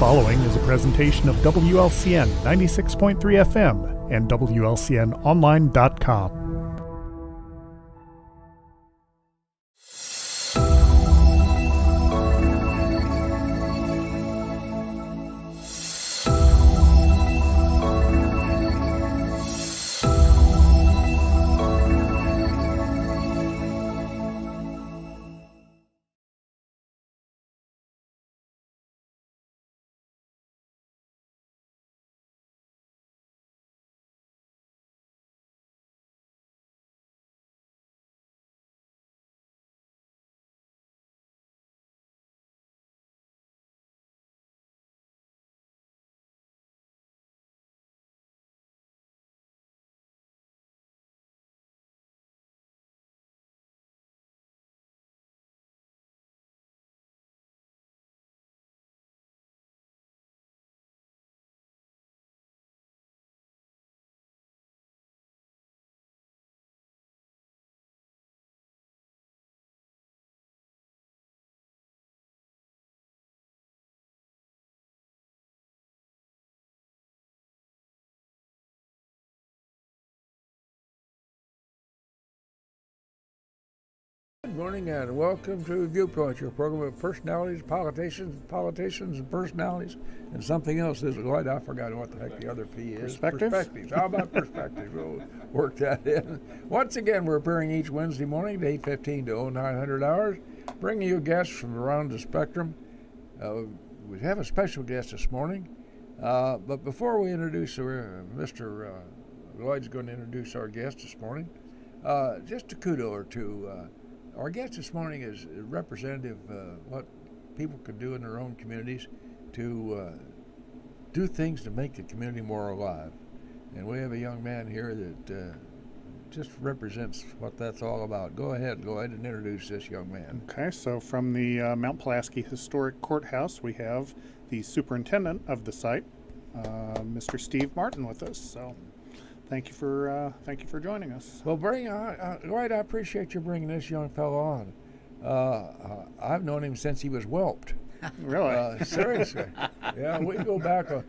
following is a presentation of WLCN 96.3 FM and WLCNonline.com. Good morning and welcome to Viewpoint, your program of personalities, politicians and personalities, and something else. Lloyd, I forgot what the heck the other P is. Perspectives. How about perspectives? We'll work that in. Once again, we're appearing each Wednesday morning at 8:15 to 0900 hours, bringing you guests from around the spectrum. We have a special guest this morning, but before we introduce Mr. Lloyd's going to introduce our guest this morning. Just a kudo or two. Our guest this morning is representative of what people can do in their own communities to do things to make the community more alive. And we have a young man here that just represents what that's all about. Go ahead, Lloyd, and introduce this young man. Okay, so from the Mount Pulaski Historic Courthouse, we have the superintendent of the site, Mr. Steve Martin, with us. So thank you for joining us. Well, Lloyd, I appreciate you bringing this young fellow on. I've known him since he was whelped. Really? Seriously. Yeah, we go back a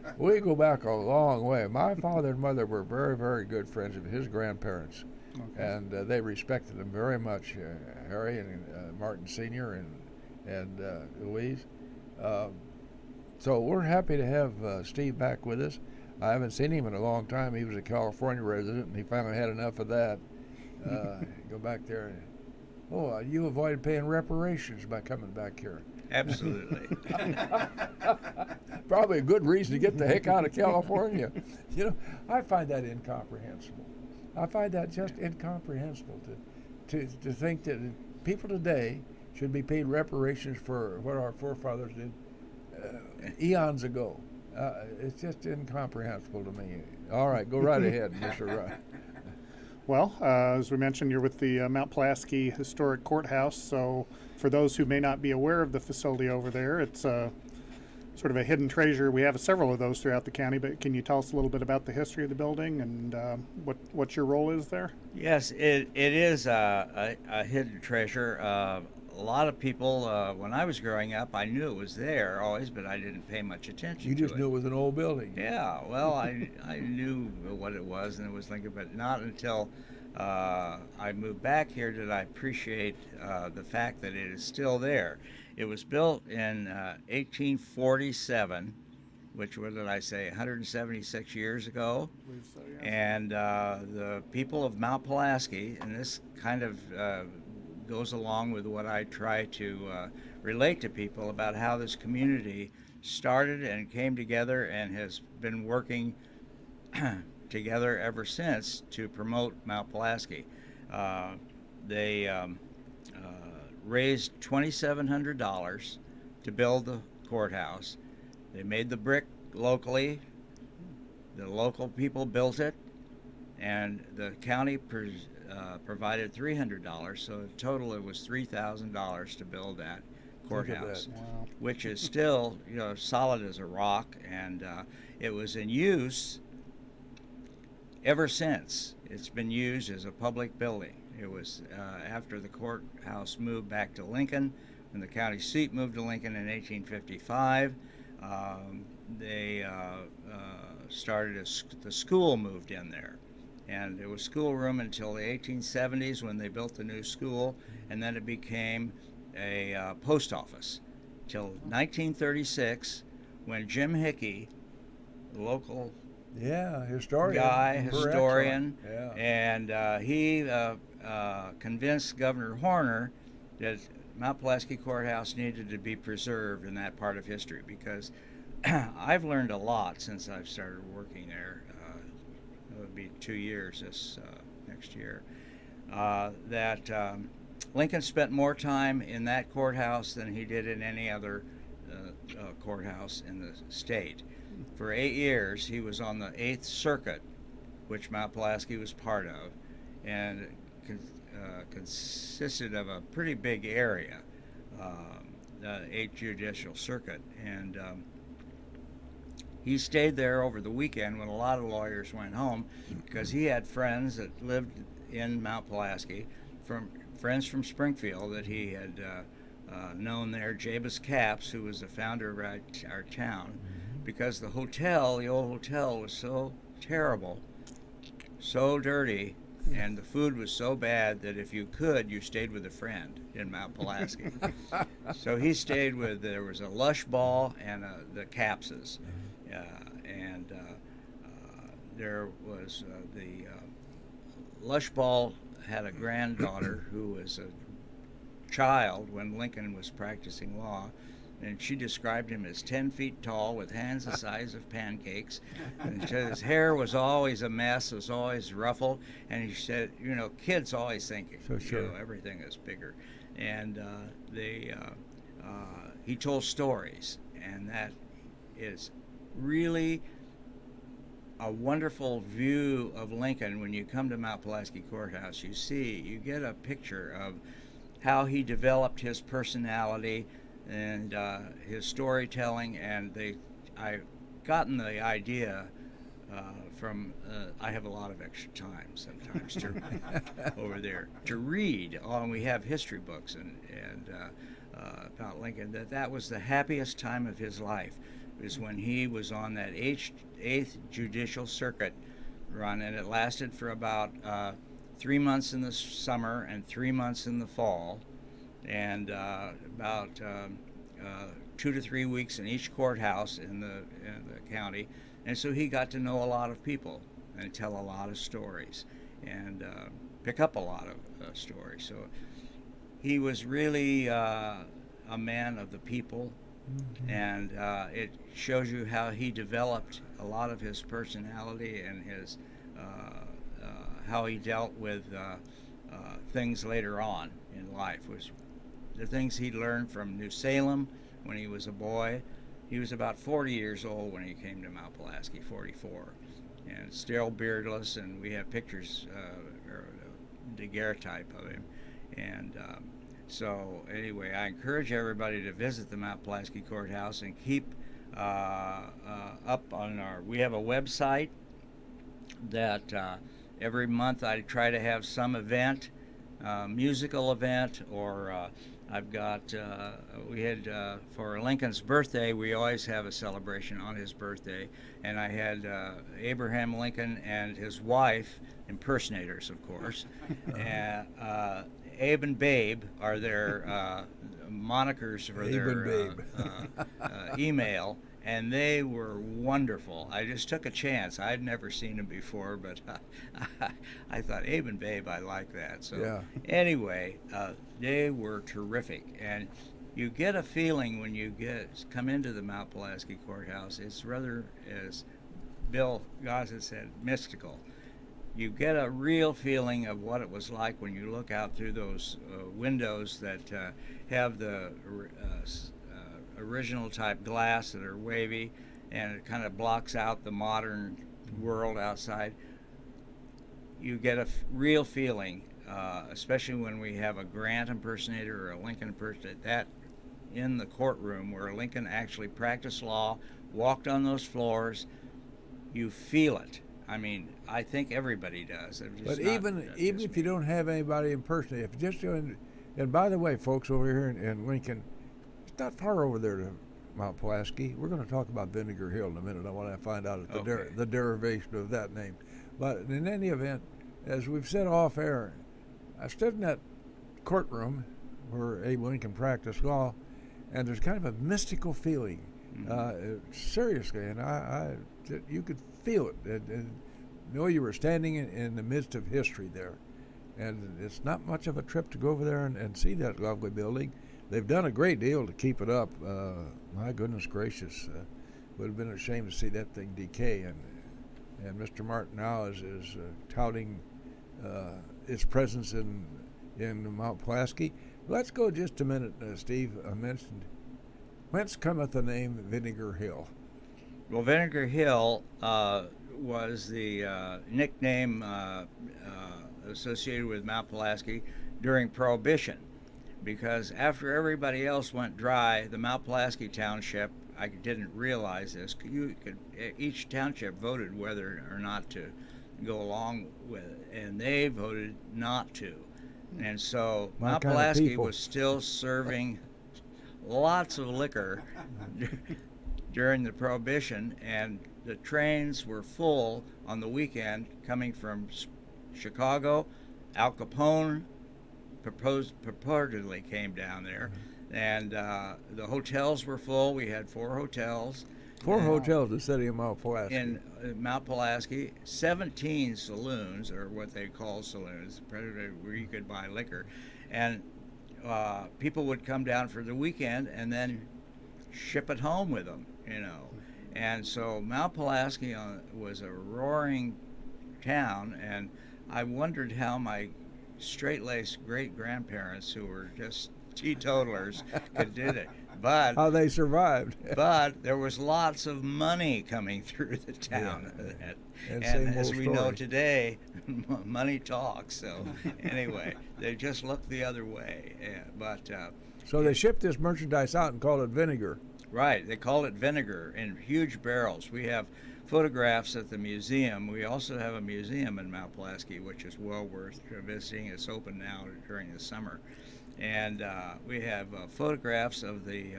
long way. My father and mother were very, very good friends of his grandparents, and they respected him very much. Harry and Martin Sr. and Louise. So we're happy to have Steve back with us. I haven't seen him in a long time. He was a California resident, and he finally had enough of that. Go back there. You avoided paying reparations by coming back here. Absolutely. Probably a good reason to get the heck out of California. You know, I find that incomprehensible. I find that just incomprehensible to think that people today should be paid reparations for what our forefathers did eons ago. It's just incomprehensible to me. All right, go right ahead, Mr. Wright. Well, as we mentioned, you're with the Mount Pulaski Historic Courthouse. So for those who may not be aware of the facility over there, it's sort of a hidden treasure. We have several of those throughout the county, but can you tell us a little bit about the history of the building and what your role is there? Yes, it is a hidden treasure. A lot of people, when I was growing up, I knew it was there always, but I didn't pay much attention to it. You just knew it was an old building. Yeah, well, I knew what it was, and it was Lincoln, but not until I moved back here did I appreciate the fact that it is still there. It was built in 1847, which, what did I say, 176 years ago? I believe so, yeah. And the people of Mount Pulaski, and this kind of goes along with what I try to relate to people about how this community started and came together and has been working together ever since to promote Mount Pulaski. They raised $2,700 to build the courthouse. They made the brick locally. The local people built it, and the county provided $300, so in total it was $3,000 to build that courthouse, Wow. which is still, solid as a rock, and it was in use ever since. It's been used as a public building. It was after the courthouse moved back to Lincoln, when the county seat moved to Lincoln in 1855. they started the school moved in there. And it was schoolroom until the 1870s when they built the new school, and then it became a post office till 1936 when Jim Hickey, the local historian, and he convinced Governor Horner that Mount Pulaski Courthouse needed to be preserved in that part of history, because I've learned a lot since I've started working there. It would be 2 years this next year. That Lincoln spent more time in that courthouse than he did in any other courthouse in the state. For 8 years, he was on the 8th Circuit, which Mount Pulaski was part of, and it consisted of a pretty big area, the 8th Judicial Circuit. And he stayed there over the weekend when a lot of lawyers went home, because he had friends that lived in Mount Pulaski, friends from Springfield that he had known there, Jabez Capps, who was the founder of our town, because the old hotel was so terrible, so dirty, and the food was so bad that if you could, you stayed with a friend in Mount Pulaski. So he stayed there was a Lush Ball and the Cappses. And there was the Lush Ball had a granddaughter who was a child when Lincoln was practicing law, and she described him as 10 feet tall with hands the size of pancakes, and his hair was always a mess, was always ruffled, and he said, kids always think everything is bigger. And he told stories, and that is really a wonderful view of Lincoln. When you come to Mount Pulaski Courthouse, you get a picture of how he developed his personality and his storytelling. And I've gotten the idea from I have a lot of extra time sometimes over there to read. And we have history books and about Lincoln. That was the happiest time of his life, is when he was on that 8th Judicial Circuit run, and it lasted for about 3 months in the summer and 3 months in the fall, and about 2 to 3 weeks in each courthouse in the county. And so he got to know a lot of people and tell a lot of stories and pick up a lot of stories. So he was really a man of the people. And it shows you how he developed a lot of his personality and his how he dealt with things later on in life. Was the things he learned from New Salem when he was a boy. He was about 40 years old when he came to Mount Pulaski, 44, and still beardless. And we have pictures, daguerreotype of him, and. So anyway, I encourage everybody to visit the Mount Pulaski Courthouse and keep up on we have a website that every month I try to have some event, musical event, or I've got, we had, for Lincoln's birthday, we always have a celebration on his birthday, and I had Abraham Lincoln and his wife, impersonators of course, and Abe and Babe are their monikers for their email, and they were wonderful. I just took a chance. I'd never seen them before, but I thought, Abe and Babe, I like that. So anyway, they were terrific, and you get a feeling when you come into the Mount Pulaski Courthouse. It's rather, as Bill Gossett said, mystical. You get a real feeling of what it was like when you look out through those windows that have the original type glass that are wavy, and it kind of blocks out the modern world outside. You get a real feeling, especially when we have a Grant impersonator or a Lincoln impersonator, that in the courtroom where Lincoln actually practiced law, walked on those floors. You feel it. I mean, I think everybody does. But even if you don't have anybody impersonate, if just and by the way, folks over here in Lincoln, it's not far over there to Mount Pulaski. We're going to talk about Vinegar Hill in a minute. I want to find out the derivation of that name. But in any event, as we've said off air, I stood in that courtroom where Abe Lincoln practiced law, and there's kind of a mystical feeling, seriously, and you could feel it, and know you were standing in the midst of history there. And it's not much of a trip to go over there and see that lovely building. They've done a great deal to keep it up. My goodness gracious, would have been a shame to see that thing decay. And Mr. Martin now is touting its presence in Mount Pulaski. Let's go just a minute, Steve. Mentioned, whence cometh the name Vinegar Hill? Well, Vinegar Hill was the nickname associated with Mount Pulaski during Prohibition, because after everybody else went dry, the Mount Pulaski Township, I didn't realize this, each township voted whether or not to go along with it, and they voted not to. And so Mount Pulaski was still serving lots of liquor during the Prohibition, and the trains were full on the weekend coming from Chicago. Al Capone purportedly came down there, and the hotels were full. We had 4 hotels. 4 hotels in the city of Mount Pulaski. In Mount Pulaski, 17 saloons, or what they call saloons, where you could buy liquor, and people would come down for the weekend and then ship it home with them, And so Mount Pulaski was a roaring town, and I wondered how my straight-laced great-grandparents, who were just teetotalers, could do it. But how they survived. But there was lots of money coming through the town. Yeah. And as we know today, money talks. So anyway, they just looked the other way. So they shipped this merchandise out and called it vinegar. Right, they call it vinegar in huge barrels. We have photographs at the museum. We also have a museum in Mount Pulaski, which is well worth visiting. It's open now during the summer. And we have photographs of the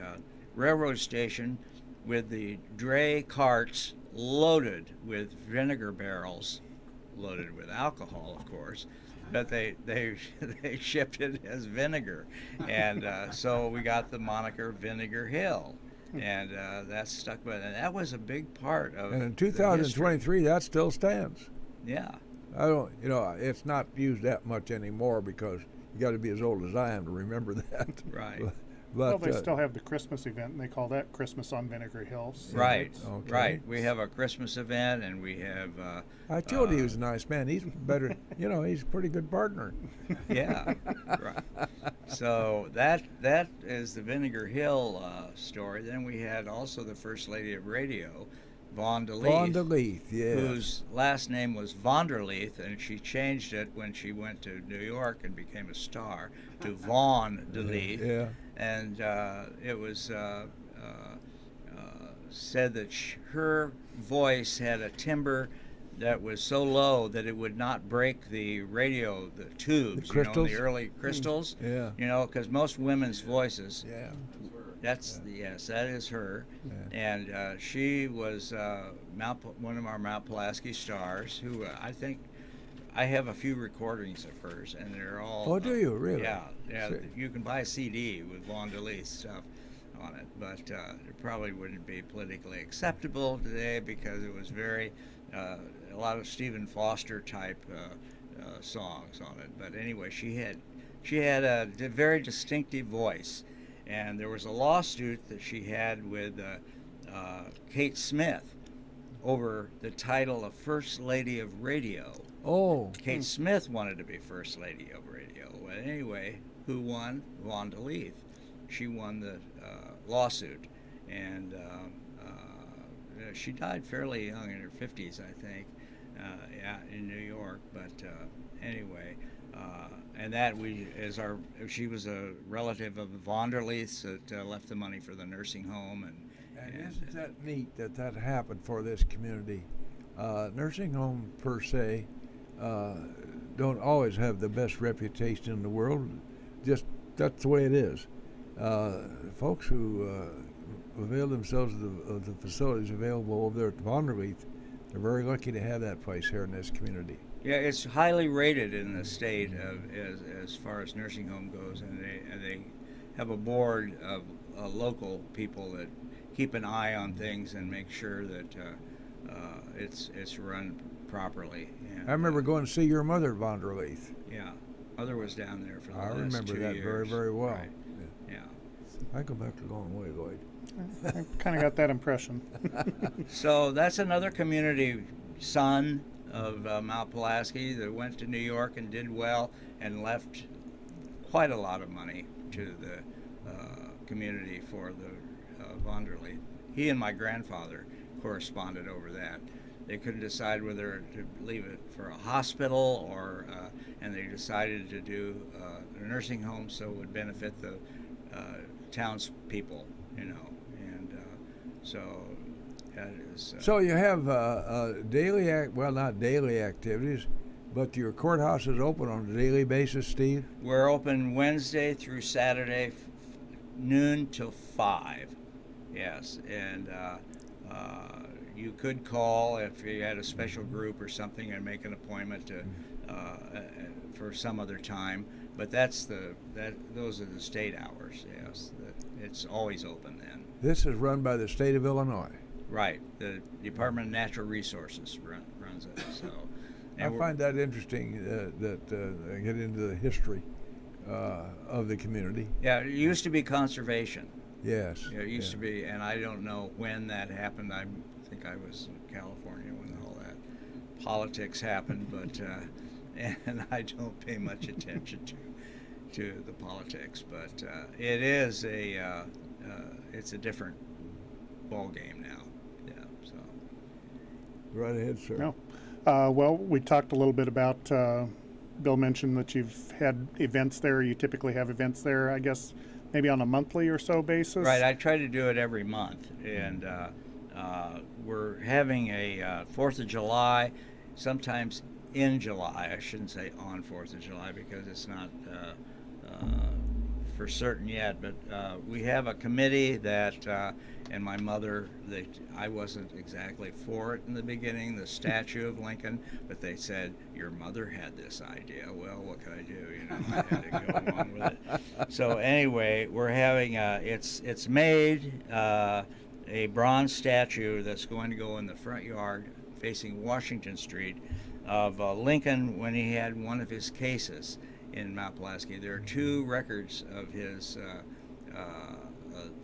railroad station with the dray carts loaded with vinegar barrels, loaded with alcohol, of course, but they shipped it as vinegar. And so we got the moniker Vinegar Hill. And that stuck with it. And that was a big part of. And in 2023, that still stands. Yeah. It's not used that much anymore because you got to be as old as I am to remember that. Right. Well, they still have the Christmas event, and they call that Christmas on Vinegar Hill. So right. Okay. Right. We have a Christmas event, and we have. I told you he was a nice man. He's better. He's a pretty good partner. Yeah. Right. So that is the Vinegar Hill story. Then we had also the First Lady of Radio, Vaughn DeLeith. Vaughn DeLeith, yes. Whose last name was Vonderleith, and she changed it when she went to New York and became a star to Vaughn DeLeith. Yeah. And it was said that her voice had a timbre that was so low that it would not break the radio, the tubes, the early crystals. Yeah. Because most women's voices. Yeah. That is her. Yeah. And she was one of our Mount Pulaski stars, who I think I have a few recordings of hers, and they're all. Oh, do you really? Yeah. You can buy a CD with Vaughn DeLeith stuff on it, but it probably wouldn't be politically acceptable today because it was very a lot of Stephen Foster type songs on it. But anyway, she had a very distinctive voice. And there was a lawsuit that she had with Kate Smith over the title of First Lady of Radio. Oh. Kate Smith wanted to be First Lady of Radio. Well, anyway, who won? Vaughn DeLeith. She won the lawsuit. And she died fairly young, in her 50s, I think, in New York. But anyway. And she was a relative of Vaughn DeLeith's that left the money for the nursing home. And isn't that neat that happened for this community? Nursing home per se don't always have the best reputation in the world. Just that's the way it is. Folks who avail themselves of the facilities available over there at Vonderleith, they're very lucky to have that place here in this community. Yeah, it's highly rated in the state as far as nursing home goes, and they have a board of local people that keep an eye on things and make sure that it's run properly. And, I remember going to see your mother at Vonderleith. Yeah, mother was down there for the I last remember 2 that years. very, very well. Right. Yeah. I go back a long way, Lloyd. I kind of got that impression. So that's another community son of Mount Pulaski that went to New York and did well and left quite a lot of money to the community for the Vonderleith. He and my grandfather corresponded over that. They couldn't decide whether to leave it for a hospital or, and they decided to do a nursing home so it would benefit the townspeople, and so that is. So you have not daily activities, but your courthouse is open on a daily basis, Steve? We're open Wednesday through Saturday, noon till 5. Yes, and you could call if you had a special group or something and make an appointment to for some other time. But those are the state hours. Yes, it's always open then. This is run by the state of Illinois. Right, the Department of Natural Resources runs it. So, I find that interesting that I get into the history of the community. Yeah, it used to be conservation. Yes. Yeah, it used to be, and I don't know when that happened. I think I was in California when all that politics happened, but and I don't pay much attention to the politics. But it is it's a different ball game now. Yeah. So. Right ahead, sir. No. Well, we talked a little bit about. Bill mentioned that you've had events there. You typically have events there, I guess, maybe on a monthly or so basis. Right. I try to do it every month, and we're having a 4th of July, sometimes in July. I shouldn't say on 4th of July because it's not for certain yet. But we have a committee that, and my mother, I wasn't exactly for it in the beginning, the statue of Lincoln, but they said, your mother had this idea. Well, what could I do? I had to go along with it. So anyway, we're having, it's made a bronze statue that's going to go in the front yard facing Washington Street of Lincoln when he had one of his cases in Mount Pulaski. There are 2 records of his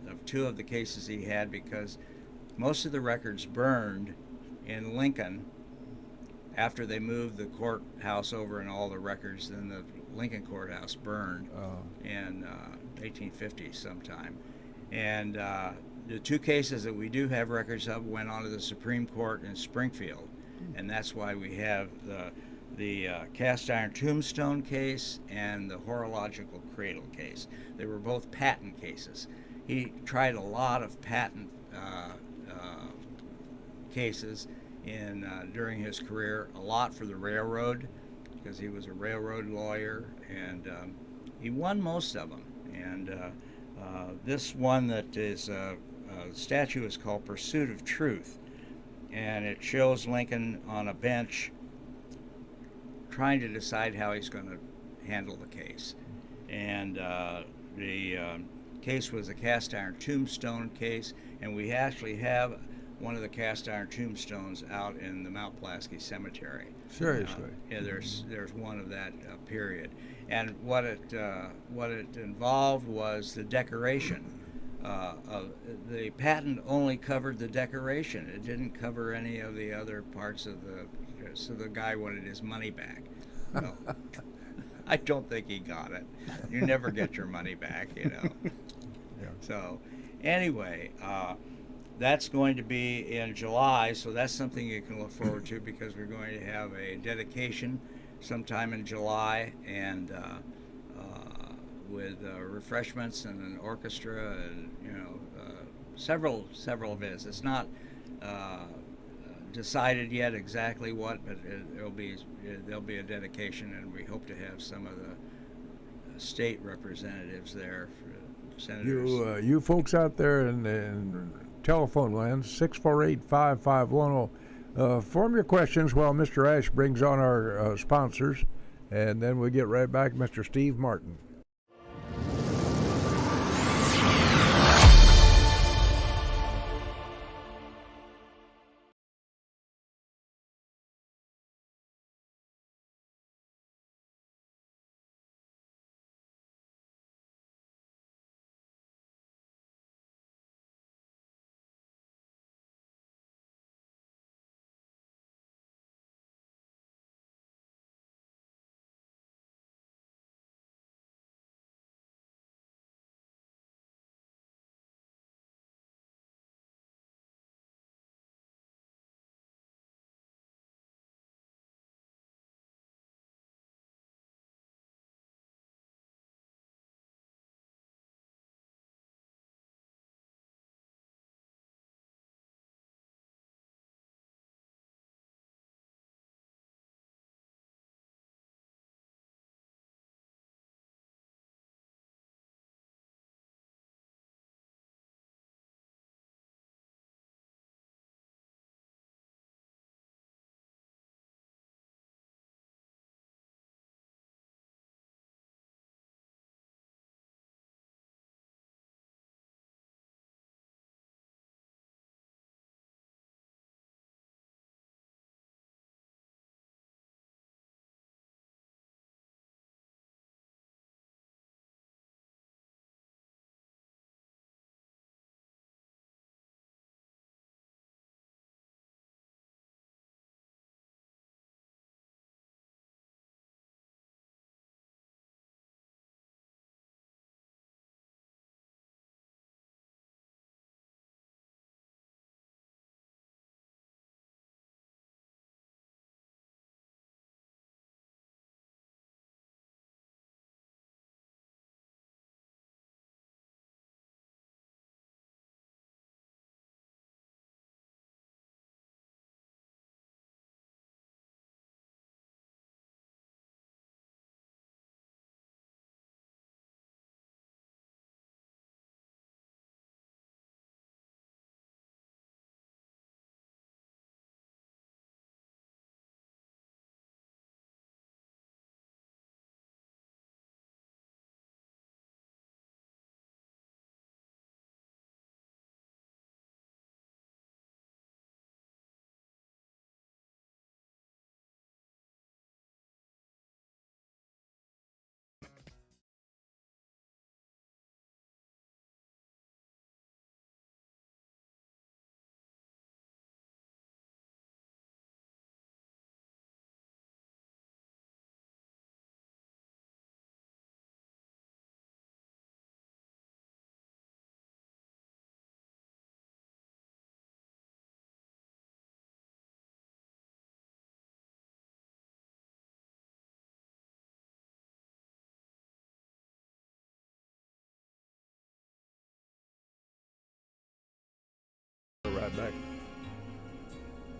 of 2 of the cases he had, because most of the records burned in Lincoln after they moved the courthouse over, and all the records. Then the Lincoln courthouse burned in 1850 sometime, and the 2 cases that we do have records of went on to the Supreme Court in Springfield, and that's why we have the cast iron tombstone case and the horological cradle case. They were both patent cases. He tried a lot of patent cases during his career, a lot for the railroad, because he was a railroad lawyer, and he won most of them. And this one that is statue is called Pursuit of Truth, and it shows Lincoln on a bench trying to decide how he's going to handle the case. And the case was a cast iron tombstone case, and we actually have one of the cast iron tombstones out in the Mount Pulaski Cemetery. Seriously? Yeah, there's one of that period. And what it involved was the decoration. The patent only covered the decoration. It didn't cover any of the other parts of so the guy wanted his money back. Well, I don't think he got it. You never get your money back, Yeah. So anyway, that's going to be in July, so that's something you can look forward to, because we're going to have a dedication sometime in July, and with refreshments and an orchestra, and several events. It's not decided yet exactly what, but there'll be a dedication, and we hope to have some of the state representatives there Senators. You folks out there in telephone land, 648-5510. Form your questions while Mr. Ash brings on our sponsors, and then we get right back to Mr. Steve Martin.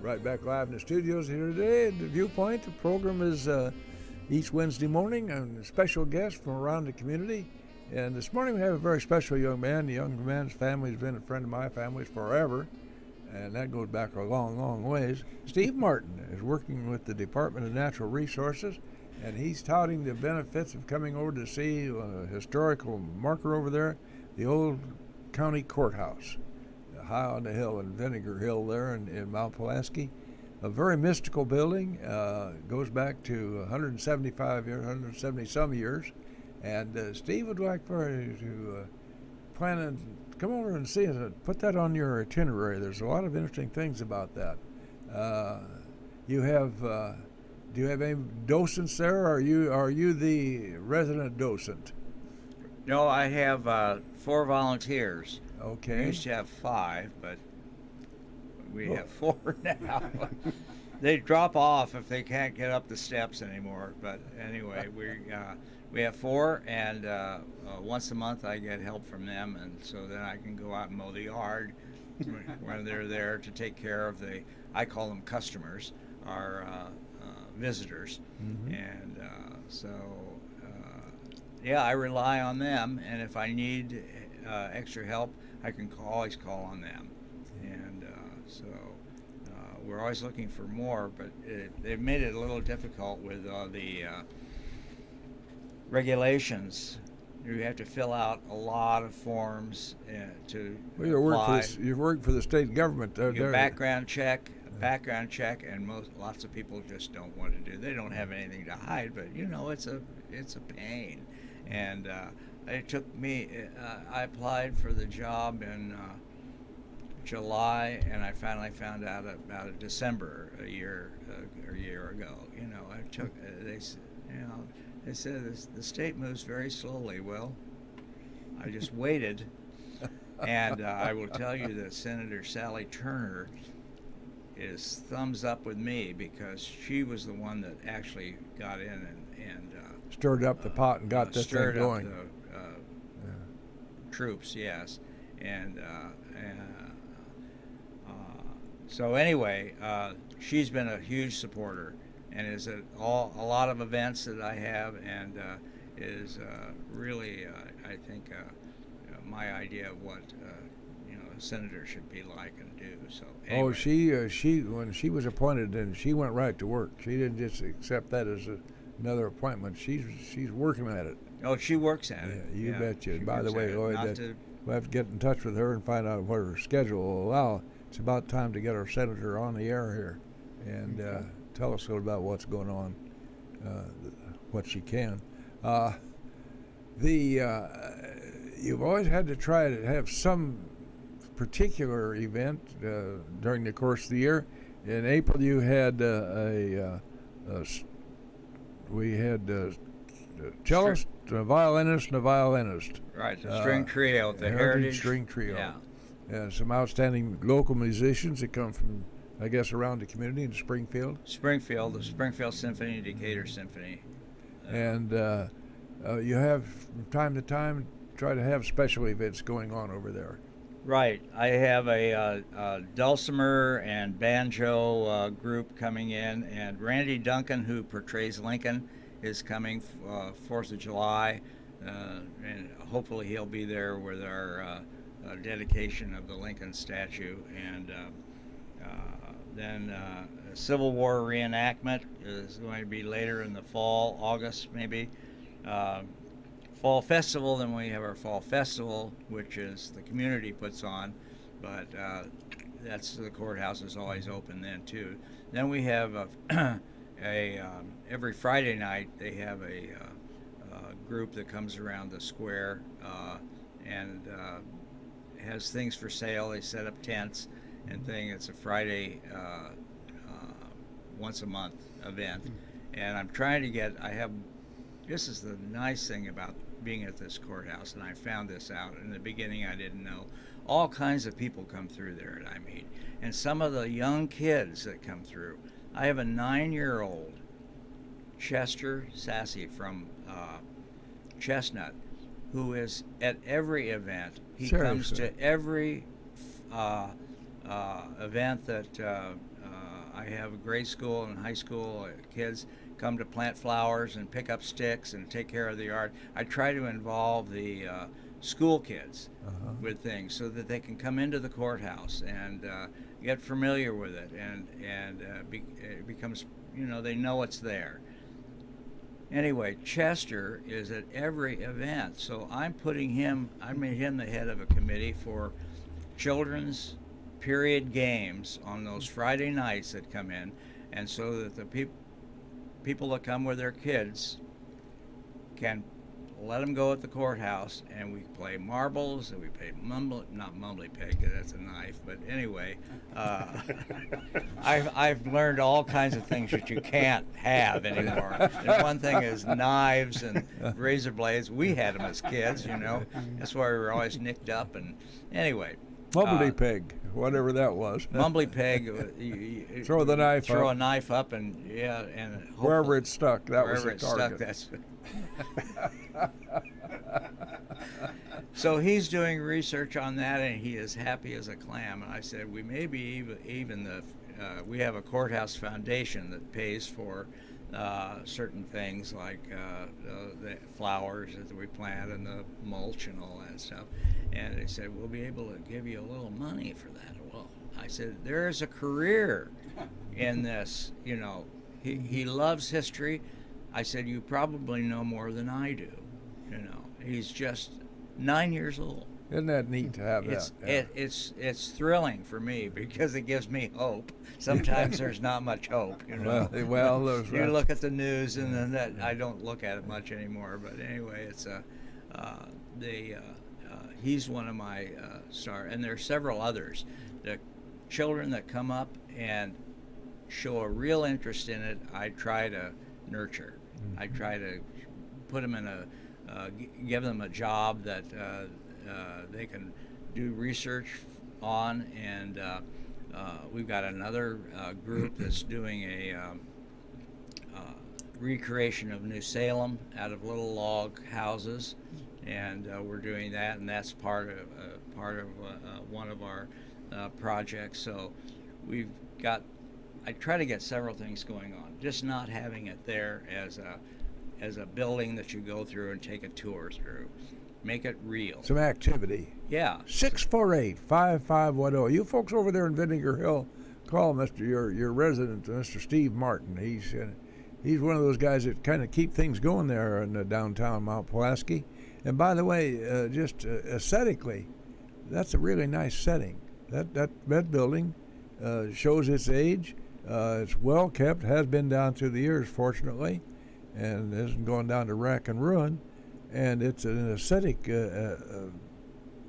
Right back live in the studios here today at the Viewpoint. The program is each Wednesday morning, and a special guest from around the community. And this morning we have a very special young man. The young man's family has been a friend of my family's forever, and that goes back a long, long ways. Steve Martin is working with the Department of Natural Resources, and he's touting the benefits of coming over to see a historical marker over there, the old county courthouse, high on the hill in Vinegar Hill there in Mount Pulaski. A very mystical building, goes back to 175 years, 170 some years. And Steve would like for you to plan and come over and see it. Put that on your itinerary. There's a lot of interesting things about that. Do you have any docents there, or are you the resident docent? No, I have 4 volunteers. Okay. We used to have 5, but we have 4 now. They drop off if they can't get up the steps anymore. But anyway, we have 4, and once a month I get help from them, and so then I can go out and mow the yard when they're there to take care of I call them customers, our visitors. Mm-hmm. And so I rely on them, and if I need extra help, I can always call on them. And so we're always looking for more, but they've made it a little difficult with the regulations. You have to fill out a lot of forms to apply. You work for the state government. Your background check, and lots of people just don't want to do. They don't have anything to hide, but it's a pain. And it took me. I applied for the job in July, and I finally found out about it December a year ago. I took they said the state moves very slowly. Well, I just waited, and I will tell you that Senator Sally Turner is thumbs up with me, because she was the one that actually got in and stirred up the pot and got this thing going. Stirred up the troops, yes, and so anyway, she's been a huge supporter, and is at a lot of events that I have, and is really, I think, my idea of what a senator should be like and do. So anyway. Oh, she when she was appointed, and she went right to work. She didn't just accept that as another appointment. She's working at it. Oh, she works at it. Yeah, you betcha. By the way, Lloyd, we'll have to get in touch with her and find out what her schedule will allow. It's about time to get our senator on the air here, and tell us a little about what's going on, what she can. You've always had to try to have some particular event during the course of the year. In April, you had we had a cellist, a violinist, and a violinist. Right, the string trio, the Heritage String Trio. Yeah. Some outstanding local musicians that come from, I guess, around the community in Springfield. The Springfield Symphony, Decatur Symphony. And you have, from time to time, try to have special events going on over there. Right. I have a dulcimer and banjo group coming in, and Randy Duncan, who portrays Lincoln, is coming 4th of July, and hopefully he'll be there with our dedication of the Lincoln statue. And then a Civil War reenactment is going to be later in the fall, August maybe. Fall festival, then we have our fall festival, which is the community puts on, but that's the courthouse is always open then too. Then we have every Friday night they have a group that comes around the square and has things for sale. They set up tents and things. It's a Friday once a month event, and I'm trying to get. This is the nice thing about being at this courthouse, and I found this out in the beginning. I didn't know. All kinds of people come through there that I meet, and some of the young kids that come through. I have a 9-year-old, Chester Sassy from Chestnut, who is at every event. He comes to every event that I have. A grade school and high school kids come to plant flowers and pick up sticks and take care of the yard. I try to involve the school kids with things so that they can come into the courthouse and get familiar with it, and it becomes, they know it's there. Anyway, Chester is at every event, so I made him the head of a committee for children's period games on those Friday nights that come in, and so that the people that come with their kids can let them go at the courthouse, and we play marbles, and we play not mumbly peg, that's a knife, but anyway, I've learned all kinds of things that you can't have anymore. And one thing is knives and razor blades. We had them as kids, That's why we were always nicked up, and anyway. Mumbly peg, whatever that was. Mumbly peg. You throw the knife throw up. A knife up, and wherever it stuck, that was the target. That's So he's doing research on that, and he is happy as a clam. And I said, we may be even we have a courthouse foundation that pays for certain things like the flowers that we plant and the mulch and all that stuff. And they said, we'll be able to give you a little money for that. Well, I said, there is a career in this. You know, he loves history. I said, you probably know more than I do. You know, he's just 9 years old. Isn't that neat to have that? It's thrilling for me because it gives me hope. Sometimes there's not much hope, you know. Well, you look at the news and then that I don't look at it much anymore. But anyway, it's he's one of my stars, and there are several others. The children that come up and show a real interest in it, I try to nurture. Mm-hmm. I try to put them in give them a job that they can do research on, and we've got another group that's doing a recreation of New Salem out of little log houses, and we're doing that, and that's part of one of our projects. So I try to get several things going on, just not having it there as a building that you go through and take a tour through. Make it real. Some activity. Yeah. 648-5510. You folks over there in Vinegar Hill, call your resident, Mr. Steve Martin. He's one of those guys that kind of keep things going there in downtown Mount Pulaski. And by the way, just aesthetically, that's a really nice setting. That building shows its age. It's well kept, has been down through the years, fortunately, and isn't going down to wreck and ruin. And it's an aesthetic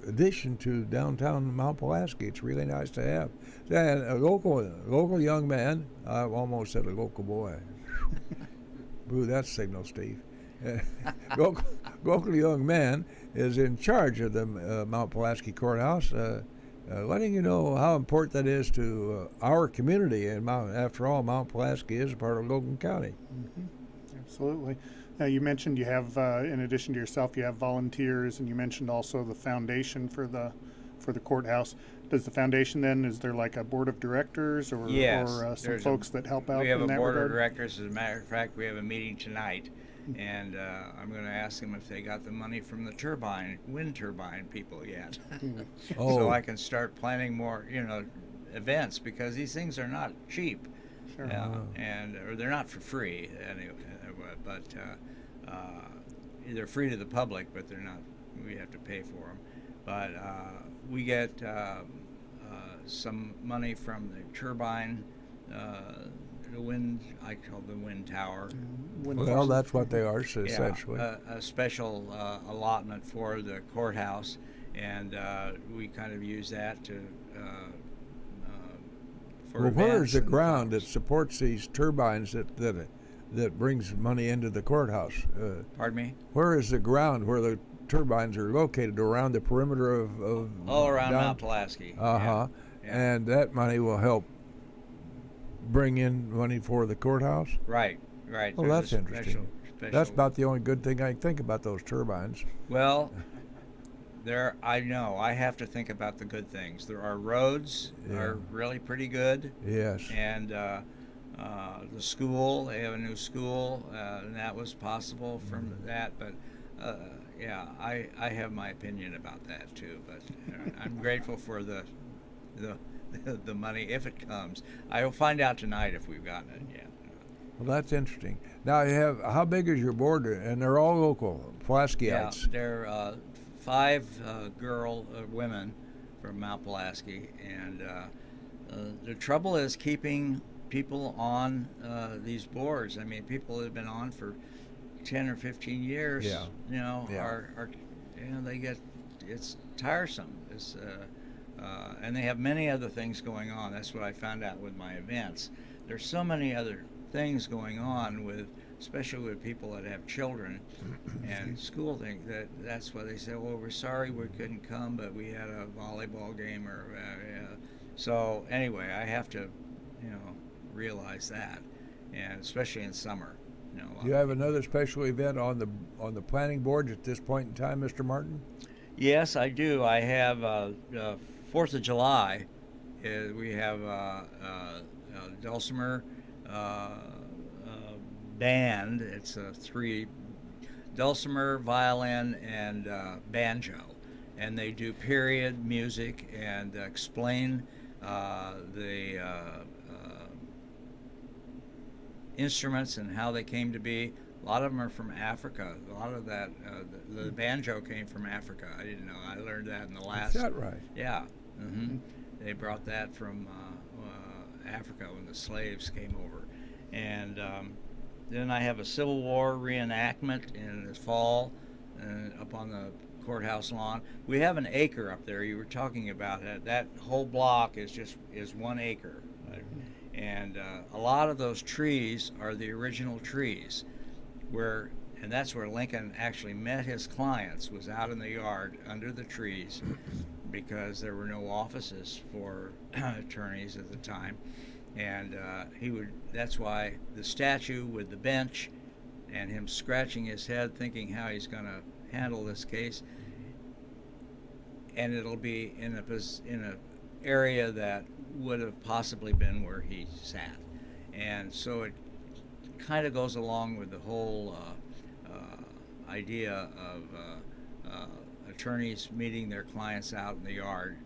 addition to downtown Mount Pulaski. It's really nice to have. And a local young man, I almost said a local boy. Boo, that signal, Steve. Local young man is in charge of the Mount Pulaski Courthouse, letting you know how important that is to our community. And after all, Mount Pulaski is a part of Logan County. Mm-hmm. Absolutely. You mentioned you have, in addition to yourself, you have volunteers, and you mentioned also the foundation for the courthouse. Does the foundation then, is there like a board of directors or, yes, or some folks that help out in that regard? We have a board of directors. As a matter of fact, we have a meeting tonight, and I'm going to ask them if they got the money from the wind turbine people yet. So I can start planning more, events, because these things are not cheap. Sure. Or they're not for free anyway, but they're free to the public, but they're not. We have to pay for them. But we get some money from the turbine, the wind. I call the wind tower. Well, that's what they are, essentially. A special allotment for the courthouse, and we kind of use that to. Well, where is the ground that supports these turbines that brings money into the courthouse? Pardon me? Where is the ground where the turbines are located? Around the perimeter of all around Mount Pulaski. Yeah. And that money will help bring in money for the courthouse? Right. Well, that's interesting. That's about the only good thing I can think about those turbines. Well, I know I have to think about the good things. There are roads are really pretty good. Yes. And the school, they have a new school, and that was possible from that. But I have my opinion about that too. But I'm grateful for the money if it comes. I will find out tonight if we've gotten it yet. Well, that's interesting. Now you have, how big is your board? And they're all local, Pulaskiites. Yeah, they're 5 women from Mount Pulaski, and the trouble is keeping people on these boards. I mean, people that have been on for 10 or 15 years, are they get, it's tiresome. It's and they have many other things going on. That's what I found out with my events. There's so many other things going on especially with people that have children and school things, that's why they say, well, we're sorry we couldn't come, but we had a volleyball game so anyway, I have to realize that, and especially in summer. Do you have another special event on the planning board at this point in time, Mr. Martin? Yes, I do. I have 4th of July. We have Dulcimer band. It's three dulcimer, violin, and banjo, and they do period music and explain the instruments and how they came to be. A lot of them are from Africa. A lot of that, the banjo came from Africa. I didn't know. I learned that in the last. Is that right? Yeah. They brought that from Africa when the slaves came over. And then I have a Civil War reenactment in the fall up on the courthouse lawn. We have an acre up there. You were talking about it. That whole block is 1 acre. And a lot of those trees are the original trees, and that's where Lincoln actually met his clients, was out in the yard under the trees, because there were no offices for attorneys at the time. And that's why the statue with the bench and him scratching his head thinking how he's going to handle this case, and it'll be in a area that would have possibly been where he sat. And so it kind of goes along with the whole idea of attorneys meeting their clients out in the yard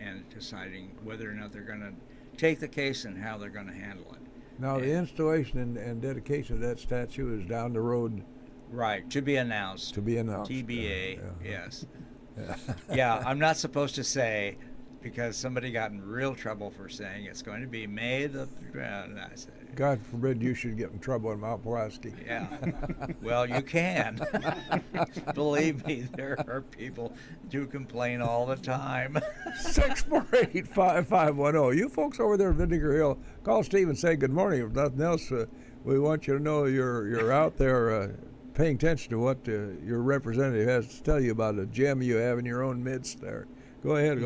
and deciding whether or not they're going to take the case and how they're going to handle it. Now, the installation and dedication of that statue is down the road. Right, to be announced. To be announced. TBA, yes. Yeah, I'm not supposed to say, because somebody got in real trouble for saying it's going to be May the. And I said, God forbid you should get in trouble in Mount Pulaski. Yeah. Well, you can. Believe me, there are people who complain all the time. 648-5510. You folks over there in Vinegar Hill, call Steve and say good morning. If nothing else, we want you to know you're out there paying attention to what your representative has to tell you about a gem you have in your own midst there. Go ahead.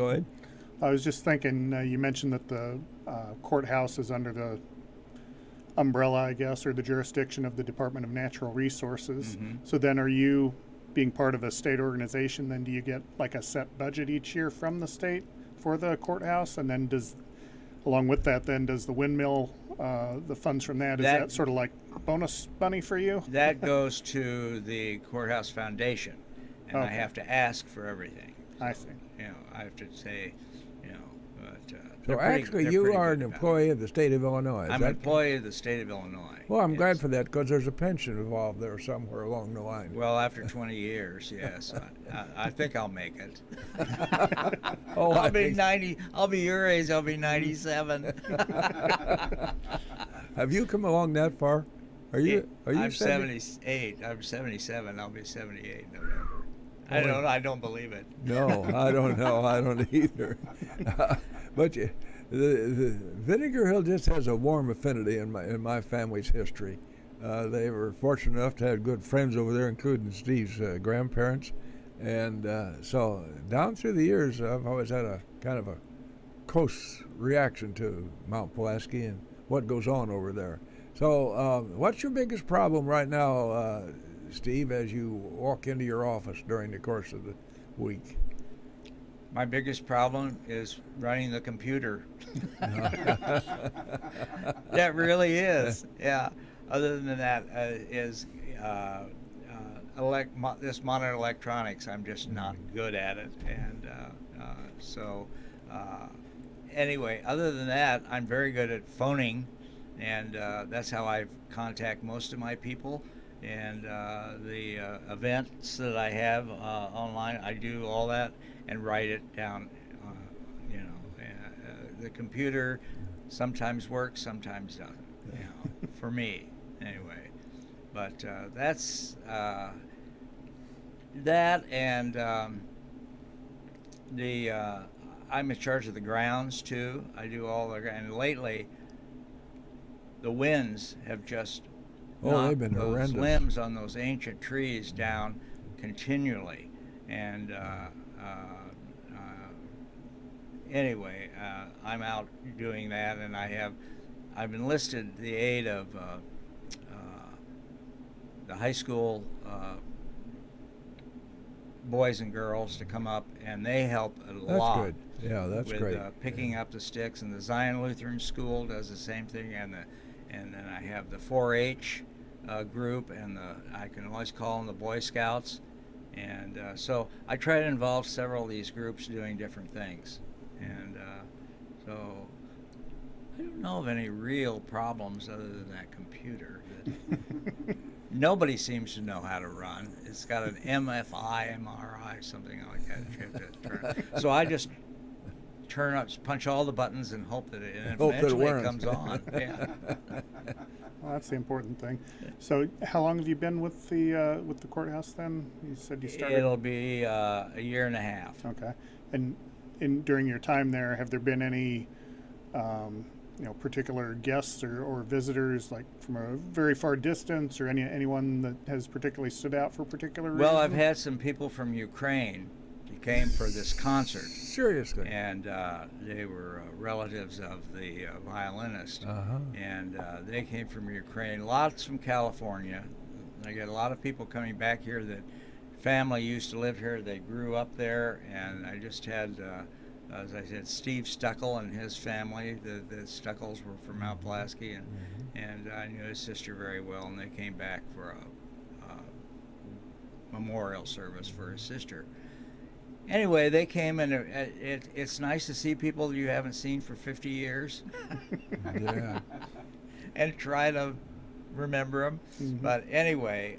I was just thinking, you mentioned that the courthouse is under the umbrella, I guess, or the jurisdiction of the Department of Natural Resources. Mm-hmm. So then are you, being part of a state organization, then do you get like a set budget each year from the state for the courthouse? And then along with that, then does the windmill, the funds from that, is that sort of like bonus money for you? That goes to the Courthouse Foundation, and Okay. I have to ask for everything. I see. I have to say, but So actually, you are an employee of the state of Illinois. I'm an employee of the state of Illinois. Well, I'm yes. glad for that, because there's a pension involved there somewhere along the line. Well, after 20 years, yes, I think I'll make it. I'll be 90. I'll be your age. I'll be 97. Have you come along that far? Are you? I'm 78. I'm 77. I'll be 78 in November. I don't believe it. No, I don't know. I don't either. But the Vinegar Hill just has a warm affinity in my family's history. They were fortunate enough to have good friends over there, including Steve's grandparents. And so down through the years, I've always had a kind of a close reaction to Mount Pulaski and what goes on over there. So what's your biggest problem right now, Steve, as you walk into your office during the course of the week? My biggest problem is running the computer. That really is. Yeah. Other than that, is this modern electronics. I'm just not good at it, and anyway. Other than that, I'm very good at phoning, and that's how I contact most of my people. And the events that I have online, I do all that and write it down. The computer sometimes works, sometimes doesn't. For me, anyway. But that's that, and I'm in charge of the grounds too. I do all the, and lately the winds have just they've been those horrendous. limbs on those ancient trees down continually, and anyway, I'm out doing that, and I've enlisted the aid of the high school boys and girls to come up, and they help a lot. That's good. Yeah, that's with, great. Picking up the sticks, and the Zion Lutheran School does the same thing, and then I have the 4-H group, and I can always call them the Boy Scouts. And so I try to involve several of these groups doing different things. And so I don't know of any real problems other than that computer that nobody seems to know how to run. It's got an MRI, something like that. You have to turn. So I just punch all the buttons and hope that it eventually comes on. Yeah. Well, that's the important thing. So, how long have you been with the courthouse then? You said you started. It'll be a year and a half. Okay, and during your time there, have there been any, particular guests or visitors, like from a very far distance, or anyone that has particularly stood out for a particular reason? Well, I've had some people from Ukraine. He came for this concert. Seriously. And they were relatives of the violinist. Uh-huh. And they came from Ukraine. Lots from California. I get a lot of people coming back here that family used to live here. They grew up there. And I just had, as I said, Steve Stuckel and his family. The Stuckles were from Mount Pulaski. And I knew his sister very well. And they came back for a memorial service for his sister. Anyway, they came, and it's nice to see people you haven't seen for 50 years. Yeah. And try to remember them. Mm-hmm. But anyway,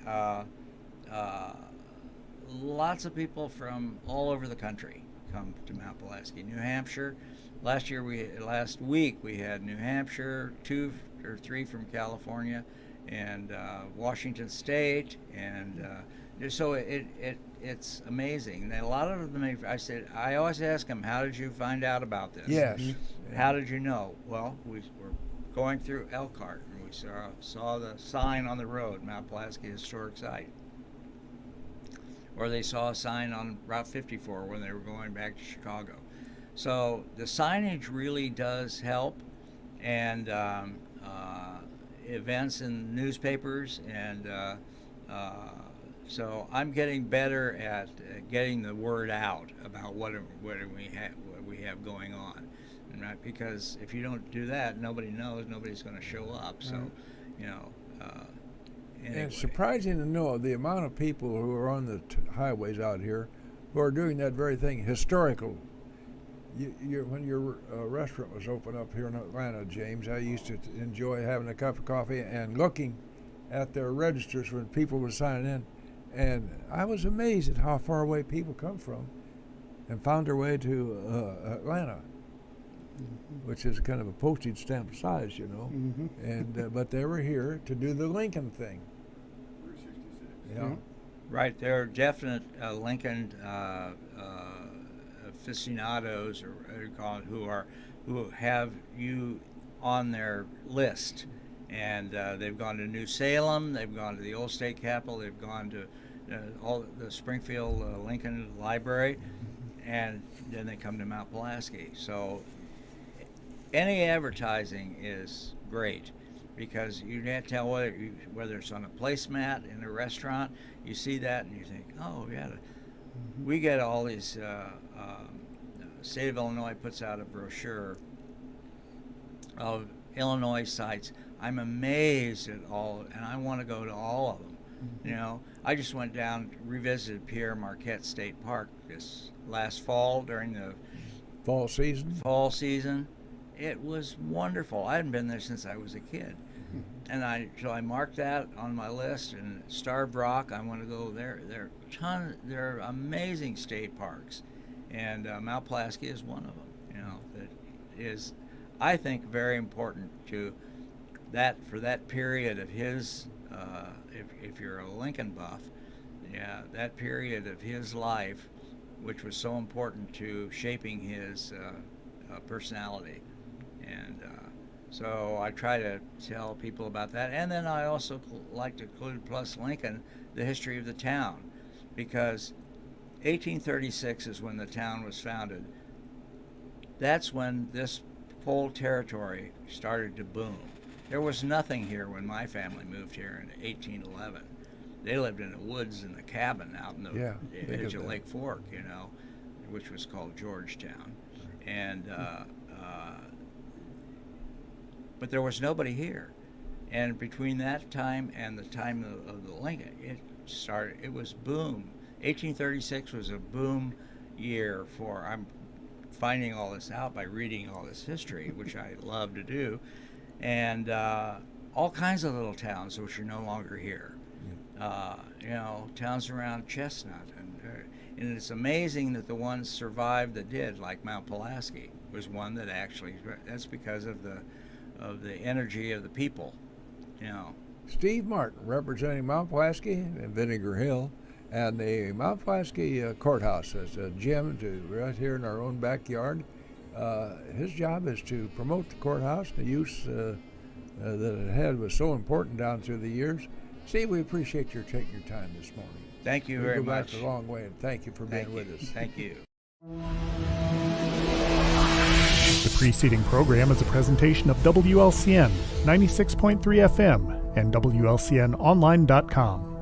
lots of people from all over the country come to Mount Pulaski. New Hampshire. Last week we had New Hampshire, 2 or 3 from California, and Washington State, and so it's amazing. And a lot of them, I always ask them, how did you find out about this? Yes. How did you know? Well, we were going through Elkhart, and we saw the sign on the road, Mount Pulaski Historic Site. Or they saw a sign on Route 54 when they were going back to Chicago. So the signage really does help, and events in newspapers, and so I'm getting better at getting the word out about what we have going on, and right, because if you don't do that, nobody knows, nobody's going to show up. So, And anyway. it's surprising to know the amount of people who are on the highways out here who are doing that very thing, historical. When your restaurant was open up here in Atlanta, James, I used to enjoy having a cup of coffee and looking at their registers when people were signing in. And I was amazed at how far away people come from and found their way to Atlanta, which is kind of a postage stamp size, Mm-hmm. And but they were here to do the Lincoln thing. Yeah. Right, there are definite Lincoln aficionados, or who have you on their list, and they've gone to New Salem, they've gone to the old state capitol, they've gone to all the Springfield Lincoln Library, and then they come to Mount Pulaski. So any advertising is great, because you can't tell whether it's on a placemat in a restaurant. You see that and you think, oh yeah. We get all these. State of Illinois puts out a brochure of Illinois sites. I'm amazed at all, and I want to go to all of them. Mm-hmm. I just went down, revisited Pierre Marquette State Park this last fall during the Fall season. It was wonderful. I hadn't been there since I was a kid. And so I marked that on my list. And Starved Rock, I want to go there. There are amazing state parks, and Mount Pulaski is one of them. That is, I think, very important to that for that period of his. If you're a Lincoln buff, that period of his life, which was so important to shaping his personality, and. So I try to tell people about that. And then I also like to include, plus Lincoln, the history of the town, because 1836 is when the town was founded. That's when this whole territory started to boom. There was nothing here when my family moved here in 1811. They lived in the woods in the cabin out in the edge of Lake Fork, which was called Georgetown. And but there was nobody here. And between that time and the time of the Lincoln, it was boom. 1836 was a boom year for, I'm finding all this out by reading all this history, which I love to do, and all kinds of little towns which are no longer here. Towns around Chestnut, and it's amazing that the ones survived that did, like Mount Pulaski was one that actually, that's because of the energy of the people. Steve Martin, representing Mount Pulaski and Vinegar Hill, and the Mount Pulaski Courthouse is a gym right here in our own backyard. His job is to promote the courthouse. The use that it had was so important down through the years. Steve, we appreciate your taking your time this morning. Thank you we very go much. Back a long way, and thank you for being with us. Thank you. The preceding program is a presentation of WLCN 96.3 FM and WLCNonline.com.